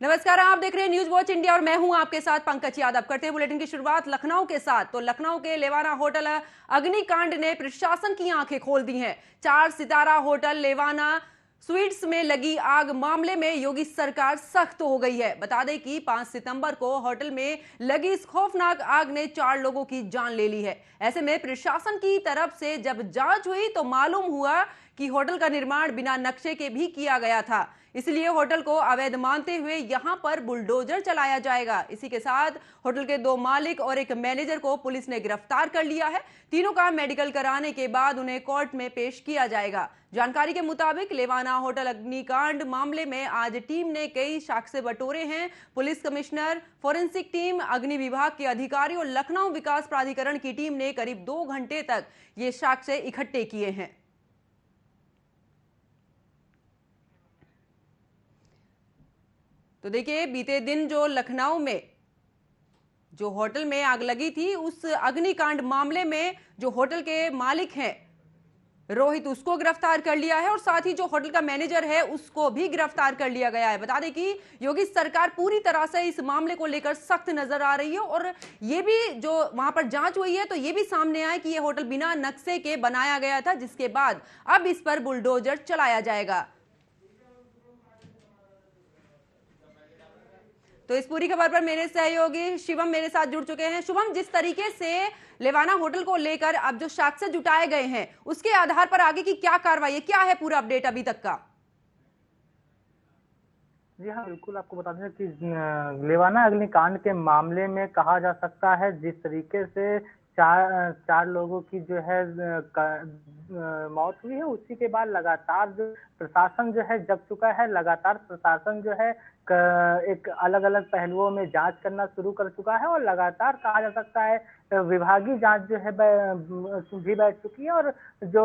नमस्कार, आप देख रहे हैं न्यूज वॉच इंडिया और मैं हूं आपके साथ पंकज यादव। करते हैं बुलेटिन की शुरुआत लखनऊ के साथ। तो लखनऊ के लेवाना होटल अग्निकांड ने प्रशासन की आंखें खोल दी हैं। 4 सितारा होटल लेवाना स्वीट्स में लगी आग मामले में योगी सरकार सख्त हो गई है। बता दें कि 5 सितंबर को होटल में लगी इस खौफनाक आग ने 4 लोगों की जान ले ली है। ऐसे में प्रशासन की तरफ से जब जांच हुई तो मालूम हुआ कि होटल का निर्माण बिना नक्शे के भी किया गया था। इसलिए होटल को अवैध मानते हुए यहां पर बुलडोजर चलाया जाएगा। इसी के साथ होटल के 2 मालिक और एक मैनेजर को पुलिस ने गिरफ्तार कर लिया है। तीनों का मेडिकल कराने के बाद उन्हें कोर्ट में पेश किया जाएगा। जानकारी के मुताबिक लेवाना होटल अग्निकांड मामले में आज टीम ने कई साक्ष्य बटोरे हैं। पुलिस कमिश्नर, फोरेंसिक टीम, अग्नि विभाग के अधिकारी और लखनऊ विकास प्राधिकरण की टीम ने करीब 2 घंटे तक ये साक्ष्य इकट्ठे किए हैं। तो देखिए, बीते दिन जो लखनऊ में जो होटल में आग लगी थी, उस अग्निकांड मामले में जो होटल के मालिक हैं रोहित, उसको गिरफ्तार कर लिया है और साथ ही जो होटल का मैनेजर है उसको भी गिरफ्तार कर लिया गया है। बता दें कि योगी सरकार पूरी तरह से इस मामले को लेकर सख्त नजर आ रही है और ये भी जो वहां पर जांच हुई है तो ये भी सामने आया कि ये होटल बिना नक्शे के बनाया गया था, जिसके बाद अब इस पर बुलडोजर चलाया जाएगा। तो इस पूरी खबर पर मेरे सहयोगी शिवम मेरे साथ जुड़ चुके हैं। शुभम, जिस तरीके से लेवाना होटल को लेकर अब जो साक्ष्य जुटाए गए हैं उसके आधार पर आगे की क्या कार्रवाई है, क्या है पूरा अपडेट अभी तक का? जी हाँ, बिल्कुल आपको बता दें कि लेवाना अग्निकांड के मामले में कहा जा सकता है जिस तरीके से चार लोगों की जो है मौत हुई है, उसी के बाद लगातार जो प्रशासन जो है जग चुका है। लगातार प्रशासन जो है एक अलग अलग पहलुओं में जांच करना शुरू कर चुका है और लगातार कहा जा सकता है विभागीय जांच जो है भी बैठ चुकी है। और जो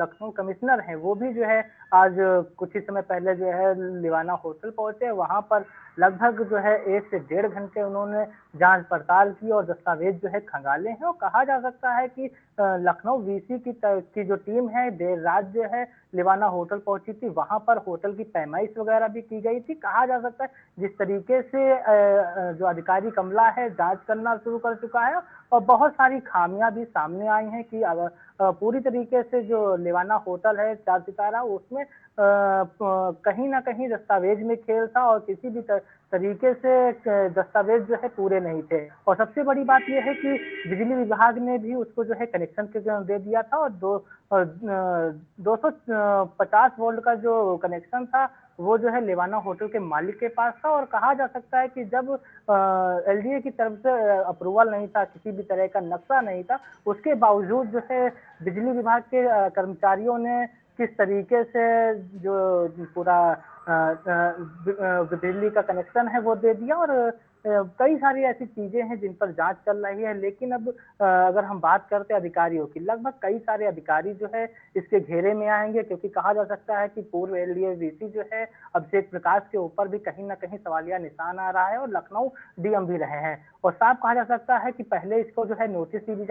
लखनऊ कमिश्नर हैं वो भी जो है आज कुछ ही समय पहले जो है लिवाना होटल पहुंचे। वहां पर लगभग जो है 1 से 1.5 घंटे उन्होंने जांच पड़ताल की और दस्तावेज जो है खंगाले हैं। और कहा जा सकता है कि लखनऊ वीसी की जो टीम है देर रात जो है लिवाना होटल पहुंची थी। वहां पर होटल की पैमाइश वगैरह भी की गई थी। कहा जा सकता है जिस तरीके से जो अधिकारी कमला है जांच करना शुरू कर चुका है और बहुत सारी खामियां भी सामने आई हैं कि पूरी तरीके से जो लिवाना होटल है 4 सितारा, उसमें कहीं ना कहीं दस्तावेज में खेल था और किसी भी तरीके से दस्तावेज जो है पूरे नहीं थे। और सबसे बड़ी बात यह है कि बिजली विभाग ने भी उसको जो है कनेक्शन दे दिया था और 250 वोल्ट का जो कनेक्शन था वो जो है लेवाना होटल के मालिक के पास था। और कहा जा सकता है कि जब एलडीए की तरफ से अप्रूवल नहीं था, किसी भी तरह का नक्शा नहीं था, उसके बावजूद जो है बिजली विभाग के कर्मचारियों ने किस तरीके से जो पूरा बिजली का कनेक्शन है वो दे दिया। और कई सारी ऐसी चीजें हैं जिन पर जांच चल रही है। लेकिन अब अगर हम बात करते हैं अधिकारियों की, लगभग कई सारे अधिकारी जो है इसके घेरे में आएंगे, क्योंकि कहा जा सकता है कि पूर्व एलडीए वीसी जो है अभिषेक प्रकाश के ऊपर भी कहीं ना कहीं सवालिया निशान आ रहा है और लखनऊ डीएम भी रहे हैं। और साफ कहा जा सकता है कि पहले इसको जो है नोटिस भी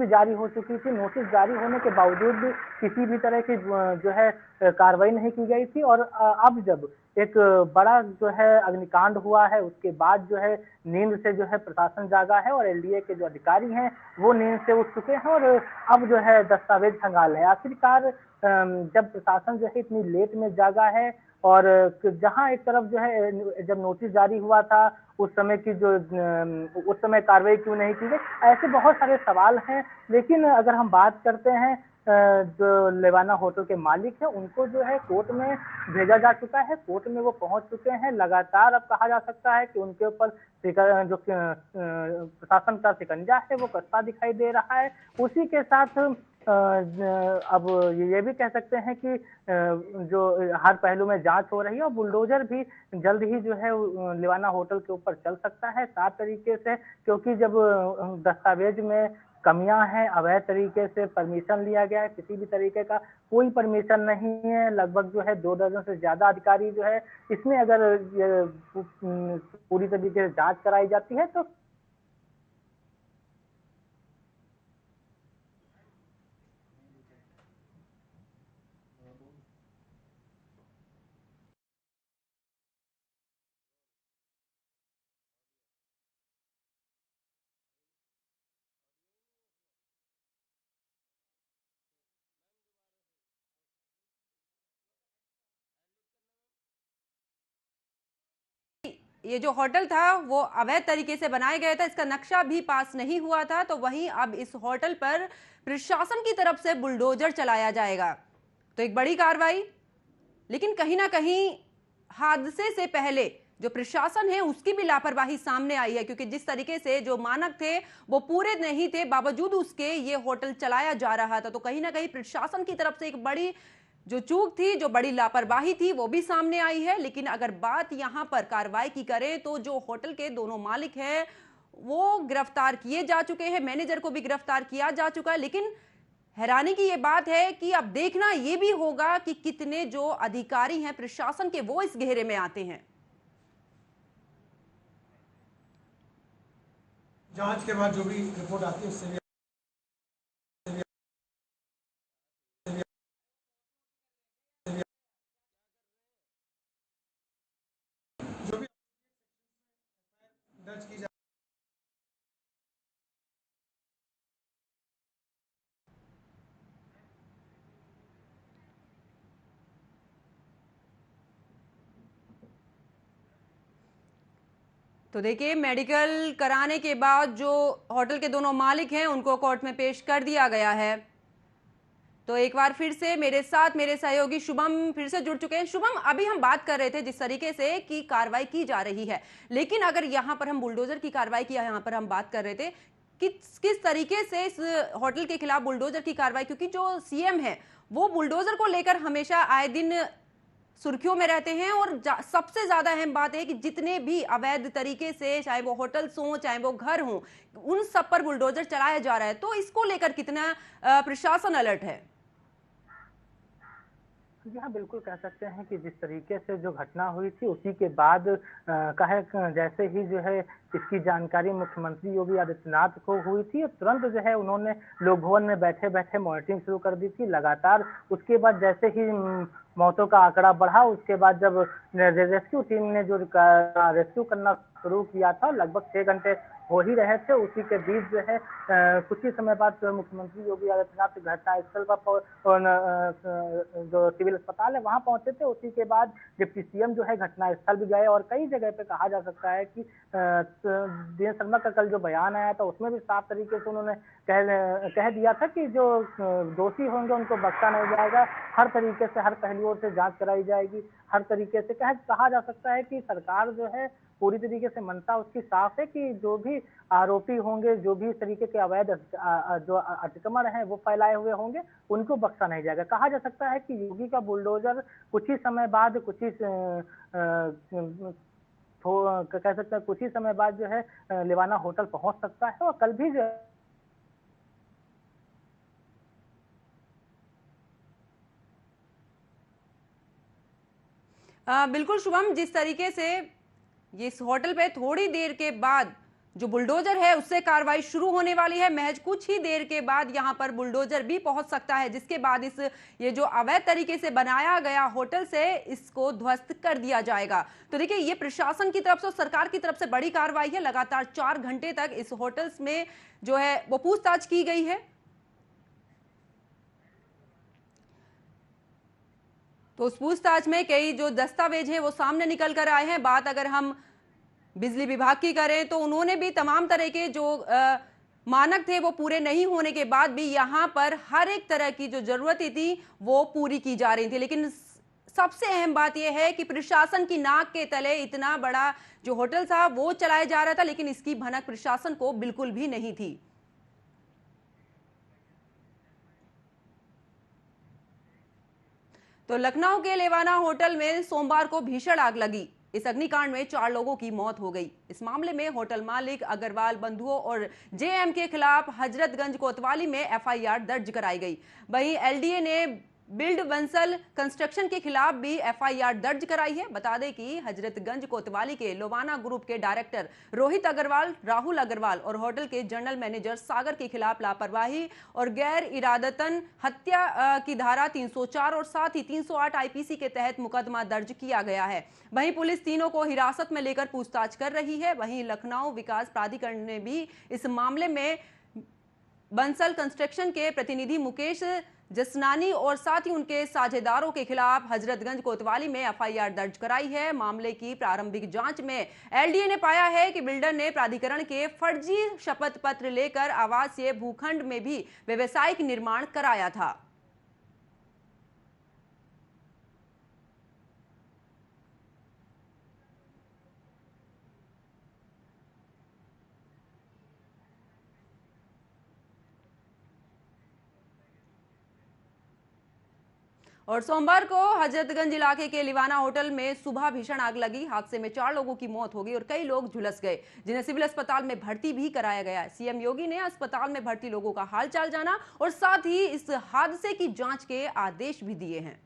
जारी हो चुकी थी। नोटिस जारी होने के बावजूद भी किसी भी तरह की जो है कार्रवाई नहीं की गई थी। और अब जब एक बड़ा जो है अग्निकांड हुआ है उसके बाद जो है नींद से जो है प्रशासन जागा है और एलडीए के जो अधिकारी हैं वो नींद से उठ चुके हैं और अब जो है दस्तावेज खंगाल है। आखिरकार जब प्रशासन जो है इतनी लेट में जागा है और जहां एक तरफ जो है जब नोटिस जारी हुआ था उस समय की जो उस समय कार्रवाई क्यों नहीं की गई, ऐसे बहुत सारे सवाल हैं। लेकिन अगर हम बात करते हैं जो लेवाना होटल के मालिक है उनको जो है कोर्ट में भेजा जा चुका है। कोर्ट में वो पहुंच चुके हैं। लगातार अब कहा जा सकता है कि उनके ऊपर जो प्रशासन का शिकंजा है वो कसता दिखाई दे रहा है। उसी के साथ अब ये भी कह सकते हैं कि जो हर पहलू में जांच हो रही है और बुलडोजर भी जल्द ही जो है लिवाना होटल के ऊपर चल सकता है साफ तरीके से, क्योंकि जब दस्तावेज में कमियां हैं, अवैध तरीके से परमिशन लिया गया है, किसी भी तरीके का कोई परमिशन नहीं है। लगभग जो है 2 दर्जन से ज्यादा अधिकारी जो है इसमें अगर पूरी तरीके से जांच कराई जाती है तो ये जो होटल था वो अवैध तरीके से बनाया गया था, इसका नक्शा भी पास नहीं हुआ था, तो वहीं अब इस होटल पर प्रशासन की तरफ से बुलडोजर चलाया जाएगा। तो एक बड़ी कार्रवाई, लेकिन कहीं ना कहीं हादसे से पहले जो प्रशासन है उसकी भी लापरवाही सामने आई है, क्योंकि जिस तरीके से जो मानक थे वो पूरे नहीं थे, बावजूद उसके ये होटल चलाया जा रहा था। तो कहीं ना कहीं प्रशासन की तरफ से एक बड़ी जो चूक थी, जो बड़ी लापरवाही थी, वो भी सामने आई है। लेकिन अगर बात यहां पर कार्रवाई की करें तो जो होटल के दोनों मालिक हैं वो गिरफ्तार किए जा चुके हैं, मैनेजर को भी गिरफ्तार किया जा चुका है। लेकिन हैरानी की यह बात है कि अब देखना यह भी होगा कि कितने जो अधिकारी हैं प्रशासन के वो इस घेरे में आते हैं। जांच के बाद जो भी रिपोर्ट आती है उससे भी जो भी दर्ज की जाए। तो देखिए, मेडिकल कराने के बाद जो होटल के दोनों मालिक हैं उनको कोर्ट में पेश कर दिया गया है। तो एक बार फिर से मेरे साथ मेरे सहयोगी शुभम फिर से जुड़ चुके हैं। शुभम, अभी हम बात कर रहे थे जिस तरीके से कि कार्रवाई की जा रही है, लेकिन अगर यहां पर हम बुलडोजर की कार्रवाई की यहां पर हम बात कर रहे थे, किस तरीके से इस होटल के खिलाफ बुलडोजर की कार्रवाई, क्योंकि जो सीएम है वो बुलडोजर को लेकर हमेशा आए दिन सुर्खियों में रहते हैं। और सबसे ज्यादा अहम बात है कि जितने भी अवैध तरीके से, चाहे वो होटल्स हों चाहे वो घर हों, उन सब पर बुलडोजर चलाया जा रहा है। तो इसको लेकर कितना प्रशासन अलर्ट है? जी हाँ, बिल्कुल कह सकते हैं कि जिस तरीके से जो घटना हुई थी उसी के बाद जैसे ही जो है इसकी जानकारी मुख्यमंत्री योगी आदित्यनाथ को हुई थी, तुरंत जो है उन्होंने लोक भवन में बैठे बैठे मॉनिटरिंग शुरू कर दी थी लगातार। उसके बाद जैसे ही मौतों का आंकड़ा बढ़ा, उसके बाद जब रेस्क्यू टीम ने जो रेस्क्यू करना शुरू किया था, लगभग 6 घंटे हो ही रहे थे। उसी के बीच जो है कुछ ही समय बाद मुख्यमंत्री योगी आदित्यनाथ घटनास्थल पर जो सिविल अस्पताल है वहां पहुंचे थे। उसी के बाद डिप्टी सीएम जो है घटनास्थल भी गए और कई जगह पे कहा जा सकता है कि दिनेश शर्मा का कल जो बयान आया था उसमें भी साफ तरीके से उन्होंने कह दिया था कि जो दोषी होंगे उनको बख्शा नहीं जाएगा, हर तरीके से हर पहलुओं से जांच कराई जाएगी। हर तरीके से कहा जा सकता है कि सरकार जो है पूरी तरीके से मनसा उसकी साफ है कि जो भी आरोपी होंगे, जो भी इस तरीके के अवैध जो अतिक्रमण हैं वो फैलाए हुए होंगे, उनको बख्शा नहीं जाएगा। कहा जा सकता है कि योगी का बुलडोजर कुछ ही समय बाद कह सकते हैं कुछ ही समय बाद जो है लिवाना होटल पहुंच सकता है। और कल भी जो बिल्कुल शुभम, जिस तरीके से ये इस होटल पे थोड़ी देर के बाद जो बुलडोजर है उससे कार्रवाई शुरू होने वाली है, महज कुछ ही देर के बाद यहां पर बुलडोजर भी पहुंच सकता है, जिसके बाद ये जो अवैध तरीके से बनाया गया होटल से इसको ध्वस्त कर दिया जाएगा। तो देखिए, ये प्रशासन की तरफ से, सरकार की तरफ से बड़ी कार्रवाई है। लगातार 4 घंटे तक इस होटल्स में जो है वो पूछताछ की गई है। तो उस पूछताछ में कई जो दस्तावेज हैं वो सामने निकल कर आए हैं। बात अगर हम बिजली विभाग की करें तो उन्होंने भी तमाम तरह के जो मानक थे वो पूरे नहीं होने के बाद भी यहां पर हर एक तरह की जो जरूरतें थी वो पूरी की जा रही थी। लेकिन सबसे अहम बात यह है कि प्रशासन की नाक के तले इतना बड़ा जो होटल था वो चलाया जा रहा था, लेकिन इसकी भनक प्रशासन को बिल्कुल भी नहीं थी। तो लखनऊ के लेवाना होटल में सोमवार को भीषण आग लगी। इस अग्निकांड में 4 लोगों की मौत हो गई। इस मामले में होटल मालिक, अग्रवाल बंधुओं और जेएम के खिलाफ हजरतगंज कोतवाली में एफआईआर दर्ज कराई गई। वहीं एलडीए ने बिल्ड बंसल कंस्ट्रक्शन के खिलाफ भी एफआईआर दर्ज कराई है। बता दें कि हजरतगंज कोतवाली के लोवाना ग्रुप के डायरेक्टर रोहित अग्रवाल, राहुल अग्रवाल और होटल के जनरल मैनेजर सागर के खिलाफ लापरवाही और गैर इरादतन हत्या की धारा 304 और साथ ही 308 आईपीसी के तहत मुकदमा दर्ज किया गया है। वहीं पुलिस तीनों को हिरासत में लेकर पूछताछ कर रही है। वहीं लखनऊ विकास प्राधिकरण ने भी इस मामले में बंसल कंस्ट्रक्शन के प्रतिनिधि मुकेश जसनानी और साथ ही उनके साझेदारों के खिलाफ हजरतगंज कोतवाली में एफआईआर दर्ज कराई है। मामले की प्रारंभिक जांच में एलडीए ने पाया है कि बिल्डर ने प्राधिकरण के फर्जी शपथ पत्र लेकर आवासीय भूखंड में भी व्यावसायिक निर्माण कराया था। और सोमवार को हजरतगंज इलाके के लिवाना होटल में सुबह भीषण आग लगी। हादसे में 4 लोगों की मौत हो गई और कई लोग झुलस गए, जिन्हें सिविल अस्पताल में भर्ती भी कराया गया है। सीएम योगी ने अस्पताल में भर्ती लोगों का हालचाल जाना और साथ ही इस हादसे की जांच के आदेश भी दिए हैं।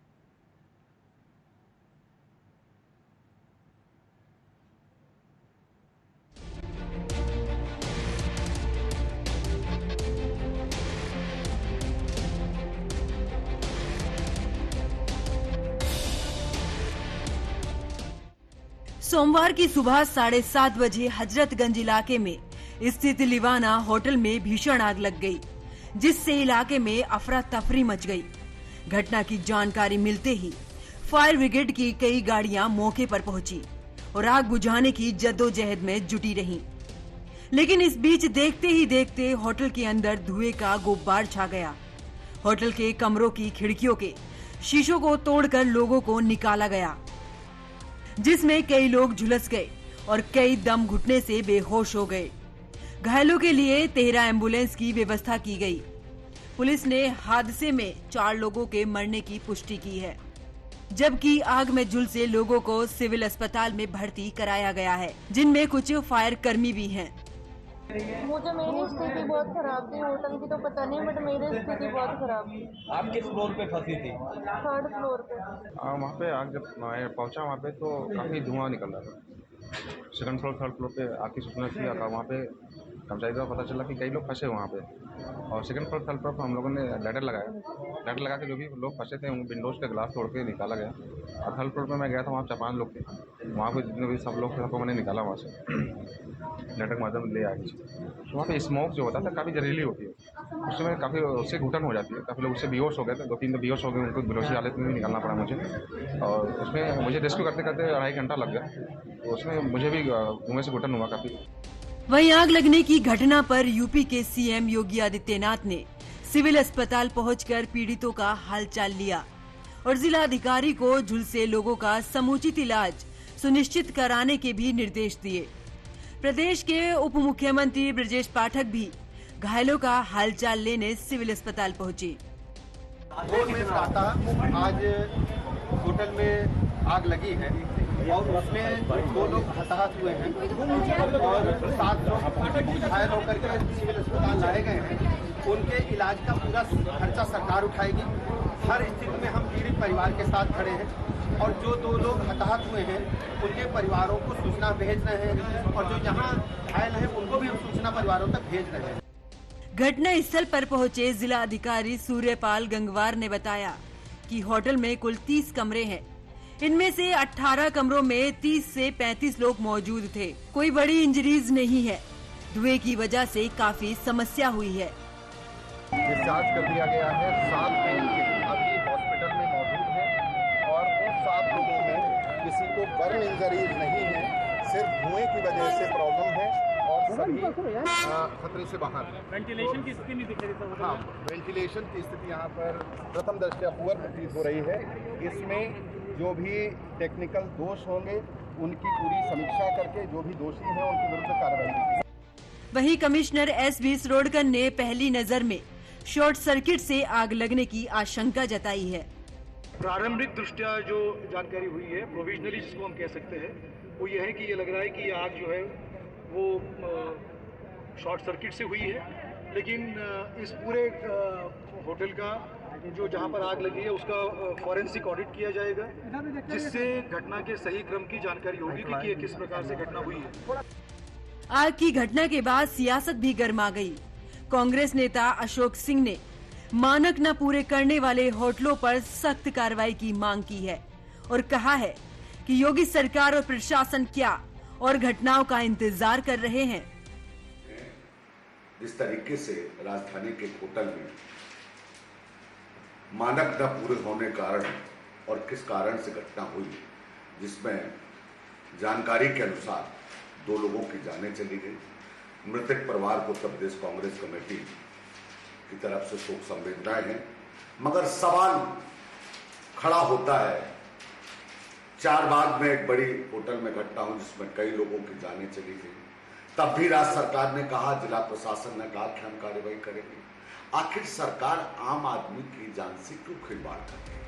सोमवार की सुबह 7:30 बजे हजरतगंज इलाके में स्थित लिवाना होटल में भीषण आग लग गई, जिससे इलाके में अफरा तफरी मच गई। घटना की जानकारी मिलते ही फायर ब्रिगेड की कई गाड़ियां मौके पर पहुंची और आग बुझाने की जद्दोजहद में जुटी रहीं। लेकिन इस बीच देखते ही देखते होटल के अंदर धुएं का गुब्बार छा गया। होटल के कमरों की खिड़कियों के शीशों को तोड़कर लोगों को निकाला गया, जिसमें कई लोग झुलस गए और कई दम घुटने से बेहोश हो गए। घायलों के लिए 13 एम्बुलेंस की व्यवस्था की गई। पुलिस ने हादसे में 4 लोगों के मरने की पुष्टि की है, जबकि आग में झुलसे लोगों को सिविल अस्पताल में भर्ती कराया गया है, जिनमें कुछ फायर कर्मी भी हैं। मुझे मेरी स्थिति बहुत खराब थी, होटल की तो पता नहीं, बट मेरी स्थिति बहुत खराब थी। आप किस फ्लोर पे फंसी थी? 3rd फ्लोर पे। वहाँ पे आग जब मैं पहुँचा वहाँ पे तो काफ़ी धुआं निकल रहा था। 2nd फ्लोर 3rd फ्लोर पे आग की सूचना किया था। वहाँ पे कर्मचारी को पता चला कि कई लोग फंसे वहाँ पे, और 2nd फ्लोर 3rd फ्लोर पर हम लोगों ने लैडर लगाया। लैडर लगा के जो भी लोग फंसे थे उन विंडोज़ के ग्लास तोड़ के निकाला गया। और 3rd फ्लोर पर मैं गया था, वहाँ 4-5 लोग थे। वहाँ पे जितने भी सब लोग थे सबको मैंने निकाला वहाँ से, लैडर के माध्यम ले आगे। तो वहाँ पे स्मोक जो होता था काफ़ी जहरीली होती है, उसमें काफ़ी उससे घुटन हो जाती है। काफ़ी लोग उससे बेहोश हो गए थे, 2-3 तो बेहोश हो गए, उनको बेहोशी हालत में भी निकालना पड़ा मुझे। और उसमें मुझे रेस्क्यू करते करते 2.5 घंटा लग गया, तो उसमें मुझे भी धुएं से घुटन हुआ काफ़ी। वहीं आग लगने की घटना पर यूपी के सीएम योगी आदित्यनाथ ने सिविल अस्पताल पहुंचकर पीड़ितों का हालचाल लिया और जिलाधिकारी को झुलसे लोगों का समुचित इलाज सुनिश्चित कराने के भी निर्देश दिए। प्रदेश के उप मुख्यमंत्री ब्रजेश पाठक भी घायलों का हालचाल लेने सिविल अस्पताल पहुंचे। में प्रातः आज होटल में आग लगी है और उसमें 2 लोग हताहत हुए हैं और 7 लोग घायल होकर के सिविल अस्पताल लाए गए हैं। उनके इलाज का पूरा खर्चा सरकार उठाएगी। हर स्थिति में हम पीड़ित परिवार के साथ खड़े हैं और जो 2 लोग हताहत हुए हैं उनके परिवारों को सूचना भेज रहे हैं और जो यहाँ घायल हैं उनको भी हम सूचना परिवारों तक भेज रहे हैं। घटना स्थल पर पहुंचे जिला अधिकारी सूर्यपाल गंगवार ने बताया कि होटल में कुल 30 कमरे हैं। इनमें से 18 कमरों में 30 से 35 लोग मौजूद थे। कोई बड़ी इंजरीज नहीं है। धुएं की वजह से काफी समस्या हुई है। डिस्चार्ज कर दिया गया है। 7 पेशेंट अभी हॉस्पिटल में मौजूद हैं और उन 7 लोगों में किसी को बर्न इंजरीज नहीं है, सिर्फ धुएं की वजह से प्रॉब्लम है और सभी खतरे से बाहर है। वेंटिलेशन की स्थिति नहीं दिख रही थी। हाँ, वेंटिलेशन की स्थिति यहाँ पर प्रथम दृष्टया पुअर प्रतीत हो रही है। इसमें जो भी टेक्निकल दोष होंगे उनकी पूरी समीक्षा करके जो भी दोषी हैं उनके विरुद्ध कार्रवाई की। वहीं कमिश्नर एस.बी. सरोडकर ने पहली नजर में शॉर्ट सर्किट से आग लगने की आशंका जताई है। प्रारंभिक दृष्टया जो जानकारी हुई है, प्रोविजनली जिसको हम कह सकते हैं, वो ये है कि ये लग रहा है कि ये आग जो है वो शॉर्ट सर्किट से हुई है। लेकिन इस पूरे होटल का जो जहां पर आग लगी है उसका फॉरेंसिक ऑडिट किया जाएगा, जिससे घटना के सही क्रम की जानकारी होगी कि ये किस प्रकार से घटना हुई है। आग की घटना के बाद सियासत भी गर्मा गई। कांग्रेस नेता अशोक सिंह ने मानक न पूरे करने वाले होटलों पर सख्त कार्रवाई की मांग की है और कहा है कि योगी सरकार और प्रशासन क्या और घटनाओं का इंतजार कर रहे हैं। जिस तरीके से राजधानी के होटल में मानक न पूरे होने कारण और किस कारण से घटना हुई, जिसमें जानकारी के अनुसार 2 लोगों की जानें चली गई। मृतक परिवार को उत्तर प्रदेश कांग्रेस कमेटी की तरफ से शोक संवेदनाएं हैं, मगर सवाल खड़ा होता है, चारबाग में एक बड़ी होटल में घटना हुई जिसमें कई लोगों की जानें चली गई, तब भी राज्य सरकार ने कहा, जिला प्रशासन ने कहा कि हम कार्रवाई करेंगे। आखिर सरकार आम आदमी की जान से क्यों खिलवाड़ करती है?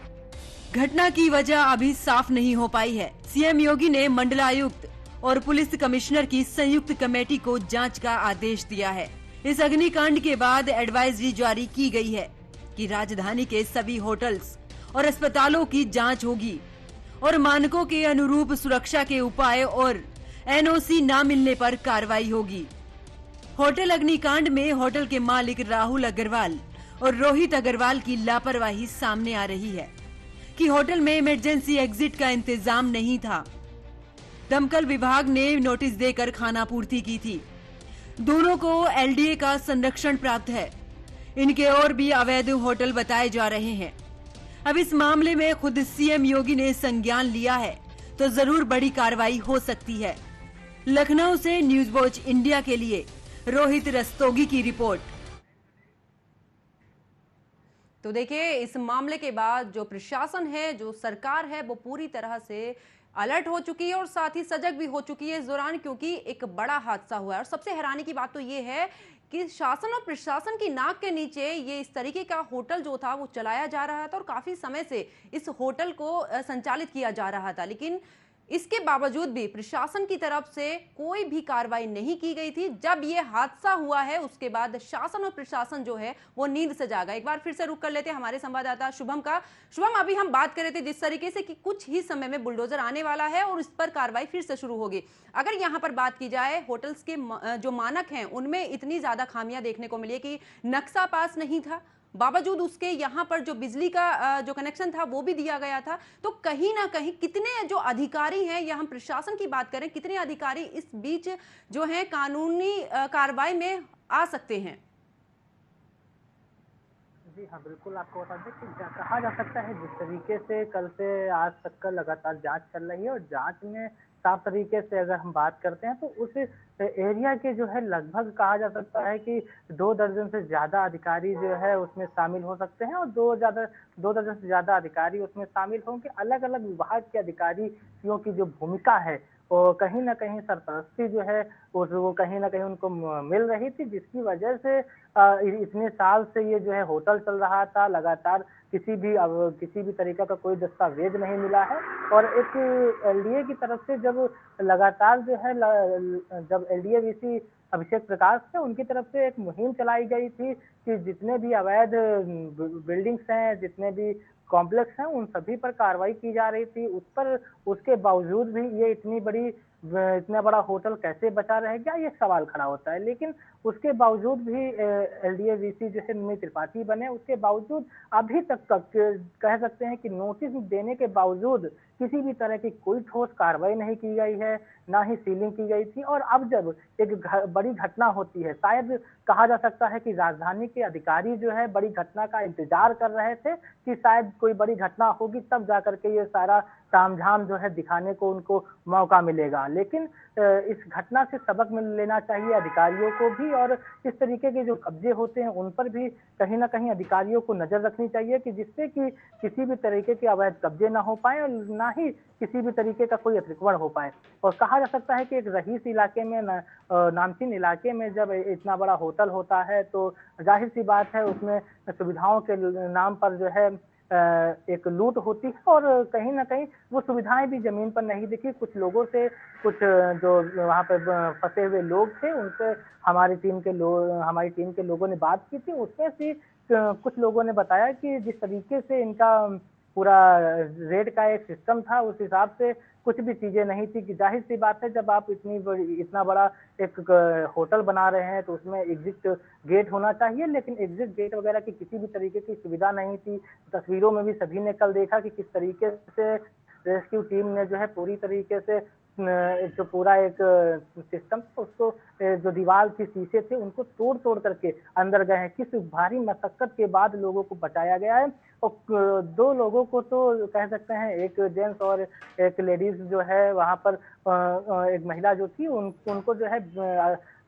घटना की वजह अभी साफ नहीं हो पाई है। सीएम योगी ने मंडलायुक्त और पुलिस कमिश्नर की संयुक्त कमेटी को जांच का आदेश दिया है। इस अग्निकांड के बाद एडवाइजरी जारी की गई है कि राजधानी के सभी होटल्स और अस्पतालों की जांच होगी और मानकों के अनुरूप सुरक्षा के उपाय और एनओसी न मिलने पर कार्रवाई होगी। होटल अग्निकांड में होटल के मालिक राहुल अग्रवाल और रोहित अग्रवाल की लापरवाही सामने आ रही है कि होटल में इमरजेंसी एग्जिट का इंतजाम नहीं था। दमकल विभाग ने नोटिस देकर खानापूर्ति की थी। दोनों को एलडीए का संरक्षण प्राप्त है। इनके और भी अवैध होटल बताए जा रहे हैं। अब इस मामले में खुद सीएम योगी ने संज्ञान लिया है तो जरूर बड़ी कार्रवाई हो सकती है। लखनऊ से न्यूज वॉच इंडिया के लिए रोहित रस्तोगी की रिपोर्ट। तो देखिए, इस मामले के बाद जो प्रशासन है, जो सरकार है, वो पूरी तरह से अलर्ट हो चुकी है और साथ ही सजग भी हो चुकी है इस दौरान, क्योंकि एक बड़ा हादसा हुआ है। और सबसे हैरानी की बात तो ये है कि शासन और प्रशासन की नाक के नीचे ये इस तरीके का होटल जो था वो चलाया जा रहा था और काफी समय से इस होटल को संचालित किया जा रहा था, लेकिन इसके बावजूद भी प्रशासन की तरफ से कोई भी कार्रवाई नहीं की गई थी। जब ये हादसा हुआ है उसके बाद शासन और प्रशासन जो है वो नींद से जागा। एक बार फिर से रुक कर लेते हैं हमारे संवाददाता शुभम का। शुभम, अभी हम बात कर रहे थे जिस तरीके से कि कुछ ही समय में बुलडोजर आने वाला है और इस पर कार्रवाई फिर से शुरू होगी। अगर यहाँ पर बात की जाए, होटल्स के जो मानक हैं उनमें इतनी ज्यादा खामियां देखने को मिली कि नक्शा पास नहीं था, बावजूद उसके यहाँ पर जो बिजली का जो कनेक्शन था वो भी दिया गया था। तो कहीं ना कहीं कितने जो अधिकारी हैं, या हम प्रशासन की बात करें, कितने अधिकारी इस बीच जो है कानूनी कार्रवाई में आ सकते हैं? जी हाँ, बिल्कुल आपको बता दें कि कहा जा सकता है जिस तरीके से कल से आज तक का लगातार जांच चल रही है और जांच में साफ तरीके से अगर हम बात करते हैं तो उस एरिया के जो है लगभग कहा जा सकता है कि 2 दर्जन से ज्यादा अधिकारी जो है उसमें शामिल हो सकते हैं और 2 दर्जन से ज्यादा अधिकारी उसमें शामिल होंगे। अलग अलग विभाग के अधिकारियों की जो भूमिका है वो कहीं ना कहीं सरपरस्ती जो है वो कहीं ना कहीं उनको मिल रही थी, जिसकी वजह से इतने साल से ये जो है होटल चल रहा था। लगातार किसी भी तरीका का कोई दस्तावेज नहीं मिला है और एक एलडीए की तरफ से जब लगातार जो है जब एलडीए वीसी अभिषेक प्रकाश थे, उनकी तरफ से एक मुहिम चलाई गई थी कि जितने भी अवैध बिल्डिंग्स हैं, जितने भी कॉम्प्लेक्स हैं, उन सभी पर कार्रवाई की जा रही थी। उसके बावजूद भी ये इतना बड़ा होटल कैसे बचा रह गया, ये सवाल खड़ा होता है। लेकिन उसके बावजूद भी एलडीए वीसी जैसे नमित त्रिपाठी बने, उसके बावजूद अभी तक कह सकते हैं कि नोटिस देने के बावजूद किसी भी तरह की कोई ठोस कार्रवाई नहीं की गई है, ना ही सीलिंग की गई थी। और अब जब एक बड़ी घटना होती है, शायद कहा जा सकता है कि राजधानी के अधिकारी जो है बड़ी घटना का इंतजार कर रहे थे कि शायद कोई बड़ी घटना होगी तब जाकर के ये सारा तामझाम जो है दिखाने को उनको मौका मिलेगा। लेकिन इस घटना से सबक लेना चाहिए अधिकारियों को भी, और इस तरीके के जो कब्जे होते हैं उन पर भी कहीं ना कहीं अधिकारियों को नजर रखनी चाहिए कि जिससे कि किसी भी तरीके के अवैध कब्जे ना हो पाए और ना ही किसी भी तरीके का कोई अतिक्रमण हो पाए। और कहा जा सकता है कि एक रईस इलाके में, नामचीन इलाके में जब इतना बड़ा होटल होता है तो जाहिर सी बात है उसमें सुविधाओं के नाम पर जो है एक लूट होती है और कहीं ना कहीं वो सुविधाएं भी जमीन पर नहीं दिखी। कुछ लोगों से, कुछ जो वहाँ पर फंसे हुए लोग थे उनसे हमारी टीम के लोगों ने बात की थी। उसमें से कुछ लोगों ने बताया कि जिस तरीके से इनका पूरा रेट का एक सिस्टम था, उस हिसाब से कुछ भी चीजें नहीं थी। कि जाहिर सी बात है जब आप इतना बड़ा एक होटल बना रहे हैं तो उसमें एग्जिट गेट होना चाहिए, लेकिन एग्जिट गेट वगैरह की किसी भी तरीके की सुविधा नहीं थी। तस्वीरों में भी सभी ने कल देखा कि किस तरीके से रेस्क्यू टीम ने जो है पूरी तरीके से जो पूरा एक सिस्टम था उसको जो दीवार थी, शीशे थे, उनको तोड़ तोड़ करके अंदर गए हैं। किस भारी मशक्कत के बाद लोगों को बचाया गया है। और 2 लोगों को तो कह सकते हैं, एक जेंट्स और एक लेडीज जो है वहाँ पर एक महिला जो थी उनको जो है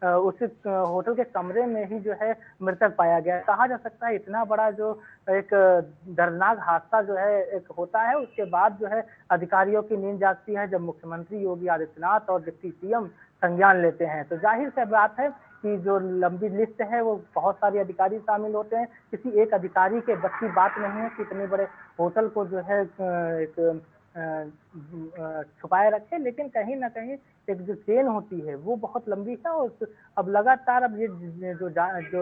उस होटल के कमरे में ही जो है मृतक पाया गया। कहा जा सकता है इतना बड़ा जो एक दर्दनाक हादसा जो है एक होता है, उसके बाद जो है अधिकारियों की नींद जागती है जब मुख्यमंत्री योगी आदित्यनाथ और डिप्टी सीएम संज्ञान लेते हैं। तो जाहिर सी बात है कि जो लंबी लिस्ट है वो बहुत सारे अधिकारी शामिल होते हैं। किसी एक अधिकारी के बस की बात नहीं है कि इतने बड़े होटल को जो है एक छुपाए रखे, लेकिन कहीं ना कहीं एक जो चेन होती है वो बहुत लंबी है। और अब लगातार अब ये जो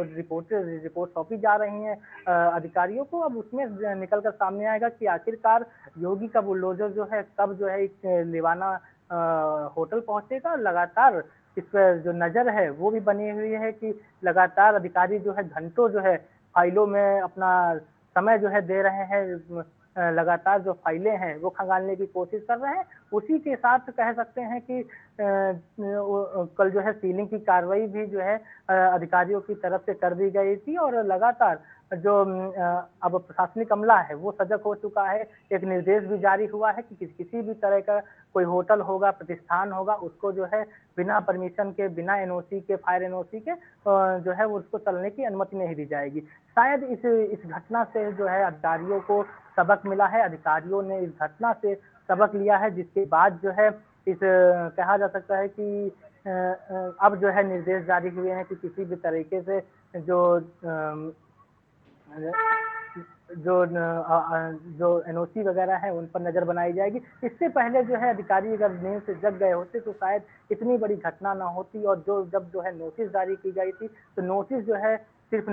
रिपोर्ट सौंपी जा रही हैं अधिकारियों को, अब उसमें निकल कर सामने आएगा कि आखिरकार योगी का बुलडोजर जो है कब जो है लिवाना होटल पहुंचेगा। लगातार इस पर जो नजर है वो भी बनी हुई है कि लगातार अधिकारी जो है घंटों जो है फाइलों में अपना समय जो है दे रहे हैं। लगातार जो फाइलें हैं वो खंगालने की कोशिश कर रहे हैं। उसी के साथ कह सकते हैं कि कल जो है सीलिंग की कार्रवाई भी जो है अधिकारियों की तरफ से कर दी गई थी। और लगातार जो अब प्रशासनिक अमला है वो सजग हो चुका है। एक निर्देश भी जारी हुआ है कि किसी भी तरह का कोई होटल होगा, प्रतिष्ठान होगा, उसको जो है बिना परमिशन के, बिना एनओसी के, फायर एनओसी के जो है वो उसको चलने की अनुमति नहीं दी जाएगी। शायद इस घटना से जो है अधिकारियों को सबक मिला है। अधिकारियों ने इस घटना से सबक लिया है, जिसके बाद जो है इस कहा जा सकता है कि अब जो है निर्देश जारी हुए हैं कि किसी भी तरीके से जो एनओसी वगैरह है उन पर नजर बनाई जाएगी। इससे पहले जो है अधिकारी अगर नींद से जग गए होते तो शायद इतनी बड़ी घटना ना होती। और जब जो है नोटिस जारी की गई थी तो नोटिस जो है सिर्फ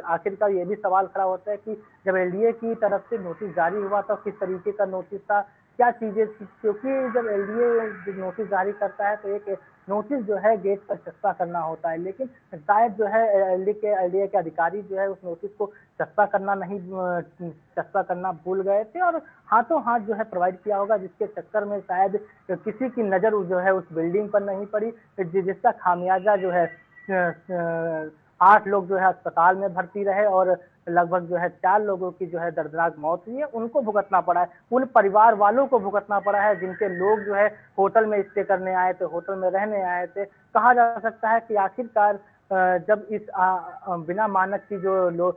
आखिरकार ये भी सवाल खड़ा होता है कि जब एलडीए की तरफ से नोटिस जारी हुआ था किस तरीके का नोटिस था, क्या चीजें थी। क्योंकि जब एलडीए नोटिस जारी करता है तो एक नोटिस जो है गेट पर चस्पा करना होता है, लेकिन शायद जो है एलडीए के अधिकारी जो है उस नोटिस को चस्पा करना भूल गए थे और हाथों हाथ जो है प्रोवाइड किया होगा, जिसके चक्कर में शायद किसी की नजर जो है उस बिल्डिंग पर नहीं पड़ी, जिसका खामियाजा जो है 8 लोग जो है अस्पताल में भर्ती रहे और लगभग जो है 4 लोगों की जो है दर्दनाक मौत हुई है। उनको भुगतना पड़ा है, उन परिवार वालों को भुगतना पड़ा है जिनके लोग जो है होटल में स्टे करने आए थे, होटल में रहने आए थे। कहा जा सकता है कि आखिरकार जब इस बिना मानक की जो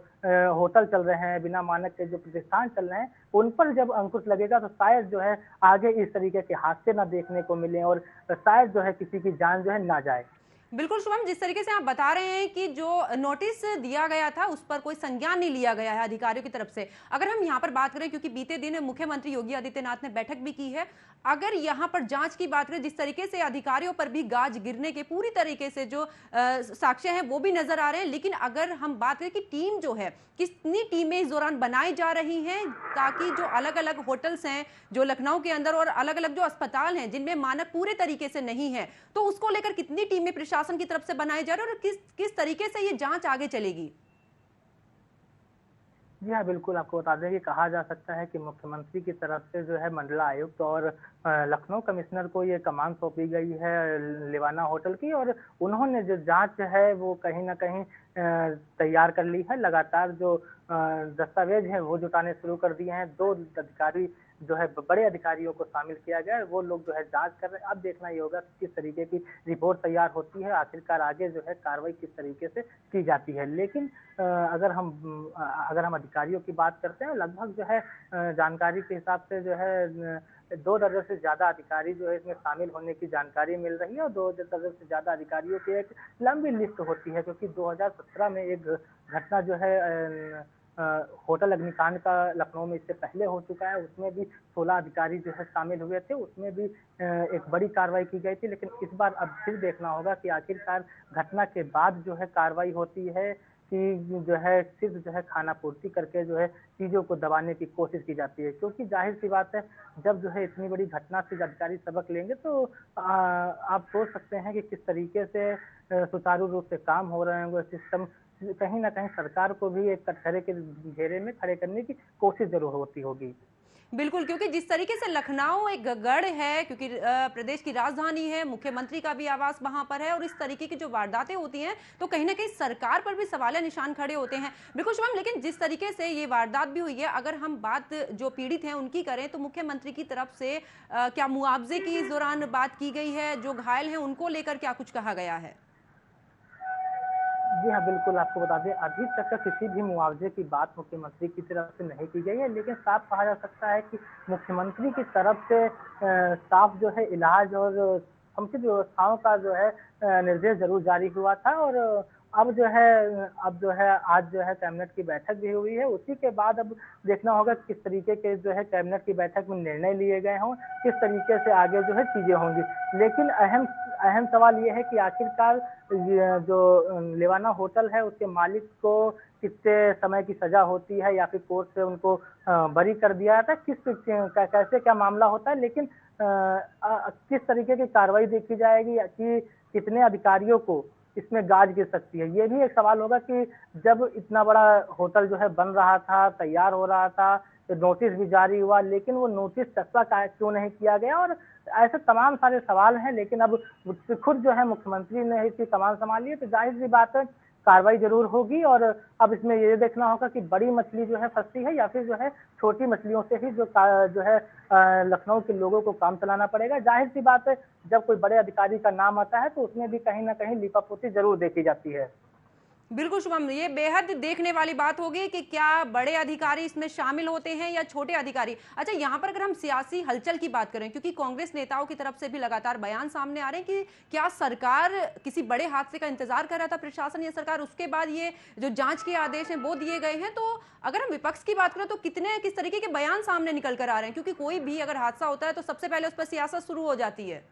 होटल चल रहे हैं, बिना मानक के जो प्रतिष्ठान चल रहे हैं, उन पर जब अंकुश लगेगा तो शायद जो है आगे इस तरीके के हादसे ना देखने को मिले और शायद जो है किसी की जान जो है ना जाए। बिल्कुल शुभम, जिस तरीके से आप बता रहे हैं कि जो नोटिस दिया गया था उस पर कोई संज्ञान नहीं लिया गया है अधिकारियों की तरफ से। अगर हम यहाँ पर बात करें, क्योंकि बीते दिन मुख्यमंत्री योगी आदित्यनाथ ने बैठक भी की है, अगर यहाँ पर जांच की बात करें, जिस तरीके से अधिकारियों पर भी गाज गिरने के पूरी तरीके से जो साक्ष्य हैं वो भी नजर आ रहे हैं, लेकिन अगर हम बात करें कि टीम जो है, कितनी टीमें इस दौरान बनाई जा रही हैं ताकि जो अलग अलग होटल्स हैं जो लखनऊ के अंदर और अलग अलग जो अस्पताल हैं जिनमें मानक पूरे तरीके से नहीं है, तो उसको लेकर कितनी टीमें प्रशासन की तरफ से बनाई जा रही है और किस तरीके से ये जांच आगे चलेगी? जी हाँ, बिल्कुल आपको बता दें कि कहा जा सकता है कि मुख्यमंत्री की तरफ से जो है मंडलायुक्त और लखनऊ कमिश्नर को ये कमान सौंपी गई है लिवाना होटल की, और उन्होंने जो जांच है वो कहीं ना कहीं तैयार कर ली है। लगातार जो दस्तावेज हैं वो जुटाने शुरू कर दिए हैं। 2 अधिकारी जो है बड़े अधिकारियों को शामिल किया गया है, वो लोग जो है जांच कर रहे हैं। अब देखना ये होगा कि किस तरीके की रिपोर्ट तैयार होती है, आखिरकार आगे जो है कार्रवाई किस तरीके से की जाती है। लेकिन अगर हम अधिकारियों की बात करते हैं, लगभग जो है जानकारी के हिसाब से जो है 2 दर्जन से ज्यादा अधिकारी जो है इसमें शामिल होने की जानकारी मिल रही है और 2 दर्जन से ज्यादा अधिकारियों की एक लंबी लिस्ट होती है, क्योंकि 2017 में एक घटना जो है होटल अग्निकांड का लखनऊ में इससे पहले हो चुका है। उसमें भी 16 अधिकारी जो है शामिल हुए थे, उसमें भी एक बड़ी कार्रवाई की गई थी। लेकिन इस बार अब फिर देखना होगा कि आखिरकार घटना के बाद जो है कार्रवाई होती है कि जो है सिर्फ जो है खाना पूर्ति करके जो है चीज़ों को दबाने की कोशिश की जाती है। क्योंकि जाहिर सी बात है, जब जो है इतनी बड़ी घटना से अधिकारी सबक लेंगे तो आप सोच सकते हैं कि किस तरीके से सुचारू रूप से काम हो रहे होंगे। सिस्टम कहीं ना कहीं सरकार को भी एक कटघरे के घेरे में खड़े करने की कोशिश जरूर होती होगी। बिल्कुल, क्योंकि जिस तरीके से लखनऊ एक गढ़ है, क्योंकि प्रदेश की राजधानी है, मुख्यमंत्री का भी आवास वहां पर है, और इस तरीके की जो वारदातें होती हैं तो कहीं ना कहीं सरकार पर भी सवालिया निशान खड़े होते हैं। बिल्कुल शुभम, लेकिन जिस तरीके से ये वारदात भी हुई है, अगर हम बात जो पीड़ित हैं उनकी करें तो मुख्यमंत्री की तरफ से क्या मुआवजे की इस दौरान बात की गई है? जो घायल हैं उनको लेकर क्या कुछ कहा गया है? जी हाँ, बिल्कुल आपको बता दें, अभी तक का किसी भी मुआवजे की बात मुख्यमंत्री की तरफ से नहीं की गई है, लेकिन साफ कहा जा सकता है कि मुख्यमंत्री की तरफ से साफ जो है इलाज और समुचित व्यवस्थाओं का जो है निर्देश जरूर जारी हुआ था। और अब जो है आज जो है कैबिनेट की बैठक भी हुई है। उसी के बाद अब देखना होगा किस तरीके के जो है कैबिनेट की बैठक में निर्णय लिए गए हों, किस तरीके से आगे जो है चीजें होंगी। लेकिन अहम सवाल ये है कि आखिरकार जो लेवाना होटल है उसके मालिक को कितने समय की सजा होती है, या फिर कोर्ट से उनको बरी कर दिया जाता है, कैसे क्या मामला होता है। लेकिन किस तरीके की कार्रवाई देखी जाएगी, कि कितने अधिकारियों को इसमें गाज गिर सकती है, ये भी एक सवाल होगा। कि जब इतना बड़ा होटल जो है बन रहा था, तैयार हो रहा था, तो नोटिस भी जारी हुआ, लेकिन वो नोटिस चर्चा क्यों नहीं किया गया, और ऐसे तमाम सारे सवाल हैं। लेकिन अब खुद जो है मुख्यमंत्री ने इसकी कमान संभाली है, तो जाहिर सी बात है कार्रवाई जरूर होगी। और अब इसमें ये देखना होगा कि बड़ी मछली जो है फंसती है, या फिर जो है छोटी मछलियों से ही जो है लखनऊ के लोगों को काम चलाना पड़ेगा। जाहिर सी बात है, जब कोई बड़े अधिकारी का नाम आता है तो उसमें भी कहीं ना कहीं लीपापोती जरूर देखी जाती है। बिल्कुल शुभम, ये बेहद देखने वाली बात होगी कि क्या बड़े अधिकारी इसमें शामिल होते हैं या छोटे अधिकारी। अच्छा, यहाँ पर अगर हम सियासी हलचल की बात करें, क्योंकि कांग्रेस नेताओं की तरफ से भी लगातार बयान सामने आ रहे हैं कि क्या सरकार किसी बड़े हादसे का इंतजार कर रहा था प्रशासन या सरकार, उसके बाद ये जो जांच के आदेश हैं वो दिए गए हैं। तो अगर हम विपक्ष की बात करें तो किस तरीके के बयान सामने निकल कर आ रहे हैं, क्योंकि कोई भी अगर हादसा होता है तो सबसे पहले उस पर सियासत शुरू हो जाती है।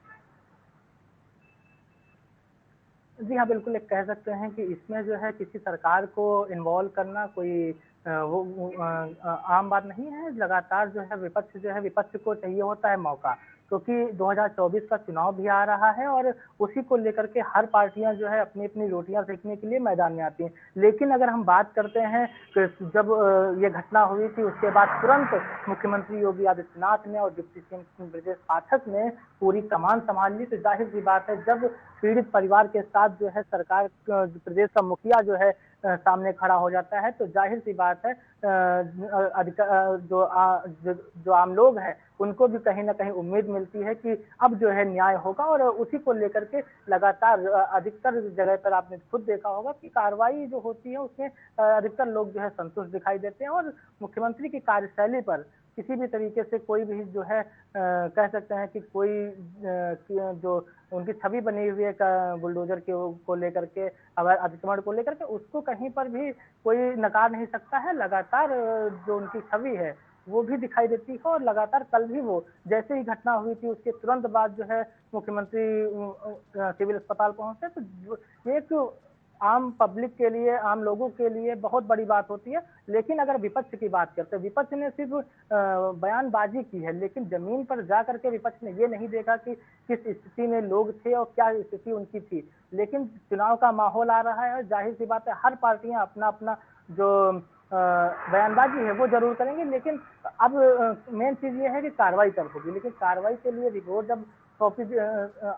जी हाँ, बिल्कुल एक कह सकते हैं कि इसमें जो है किसी सरकार को इन्वॉल्व करना कोई आम बात नहीं है। लगातार जो है विपक्ष को चाहिए होता है मौका, क्योंकि 2024 का चुनाव भी आ रहा है, और उसी को लेकर के हर पार्टियां जो है अपनी अपनी रोटियां सेकने के लिए मैदान में आती हैं। लेकिन अगर हम बात करते हैं कि जब ये घटना हुई थी, उसके बाद तुरंत मुख्यमंत्री योगी आदित्यनाथ ने और डिप्टी सीएम ब्रजेश पाठक ने पूरी कमान संभाल ली। तो जाहिर सी बात है, जब पीड़ित परिवार के साथ जो है सरकार, प्रदेश का मुखिया जो है सामने खड़ा हो जाता है, तो जाहिर सी बात है जो आम लोग हैं उनको भी कहीं ना कहीं उम्मीद मिलती है कि अब जो है न्याय होगा। और उसी को लेकर के लगातार अधिकतर जगह पर आपने खुद देखा होगा कि कार्रवाई जो होती है उसमें अधिकतर लोग जो है संतुष्ट दिखाई देते हैं, और मुख्यमंत्री की कार्यशैली पर किसी भी तरीके से कोई भी जो है कह सकते हैं कि कोई जो उनकी छवि बनी हुई है बुलडोजर को लेकर के, अवैध अतिक्रमण को लेकर के, उसको कहीं पर भी कोई नकार नहीं सकता है। लगातार जो उनकी छवि है वो भी दिखाई देती है, और लगातार कल भी वो जैसे ही घटना हुई थी उसके तुरंत बाद जो है मुख्यमंत्री सिविल अस्पताल पहुंचे। तो एक आम पब्लिक के लिए, आम लोगों के लिए बहुत बड़ी बात होती है। लेकिन अगर विपक्ष की बात करते हैं, विपक्ष ने सिर्फ बयानबाजी की है, लेकिन जमीन पर जा करके विपक्ष ने ये नहीं देखा कि किस स्थिति में लोग थे और क्या स्थिति उनकी थी। लेकिन चुनाव का माहौल आ रहा है, जाहिर सी बात है हर पार्टियां अपना अपना जो बयानबाजी है वो जरूर करेंगे। लेकिन अब मेन चीज ये है कि कार्रवाई कब होगी। लेकिन कार्रवाई के लिए रिपोर्ट जब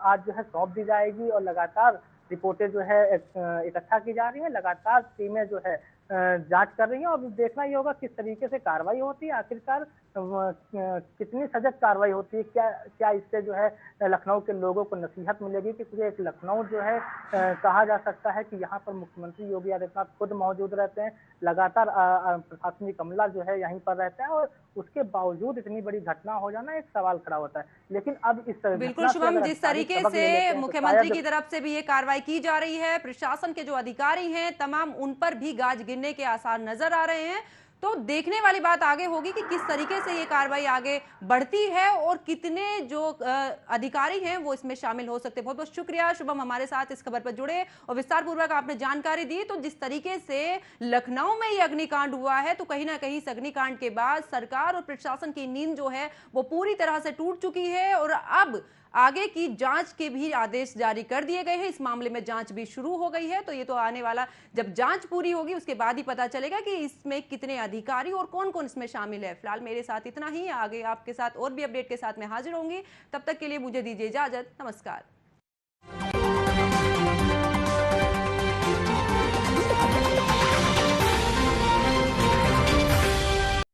आज जो है सौंप दी जाएगी, और लगातार रिपोर्टें जो है इकट्ठा की जा रही है, लगातार टीमें जो है जांच कर रही हैं। और देखना ये होगा किस तरीके से कार्रवाई होती है, आखिरकार कितनी सजग कार्रवाई होती है, क्या इससे जो है लखनऊ के लोगों को नसीहत मिलेगी। क्योंकि एक लखनऊ जो है कहा जा सकता है कि यहाँ पर मुख्यमंत्री योगी आदित्यनाथ खुद मौजूद रहते हैं, लगातार प्रशासनिक अमला जो है यहीं पर रहता है, और उसके बावजूद इतनी बड़ी घटना हो जाना एक सवाल खड़ा होता है। लेकिन अब इस बिल्कुल शुभम, जिस तरीके से मुख्यमंत्री की तरफ से भी ये कार्रवाई की जा रही है, प्रशासन के जो अधिकारी हैं तमाम उन पर भी गाज गिरने के आसार नजर आ रहे हैं। तो देखने वाली बात आगे होगी कि किस तरीके से ये कार्रवाई आगे बढ़ती है और कितने जो अधिकारी हैं वो इसमें शामिल हो सकते हैं। बहुत बहुत शुक्रिया शुभम, हमारे साथ इस खबर पर जुड़े और विस्तार पूर्वक आपने जानकारी दी। तो जिस तरीके से लखनऊ में ये अग्निकांड हुआ है, तो कहीं ना कहीं इस अग्निकांड के बाद सरकार और प्रशासन की नींद जो है वो पूरी तरह से टूट चुकी है, और अब आगे की जांच के भी आदेश जारी कर दिए गए हैं। इस मामले में जांच भी शुरू हो गई है, तो ये तो आने वाला जब जांच पूरी होगी उसके बाद ही पता चलेगा कि इसमें कितने अधिकारी और कौन कौन इसमें शामिल है। फिलहाल मेरे साथ इतना ही, आगे आपके साथ और भी अपडेट के साथ मैं हाजिर होंगी। तब तक के लिए मुझे दीजिए इजाजत। नमस्कार।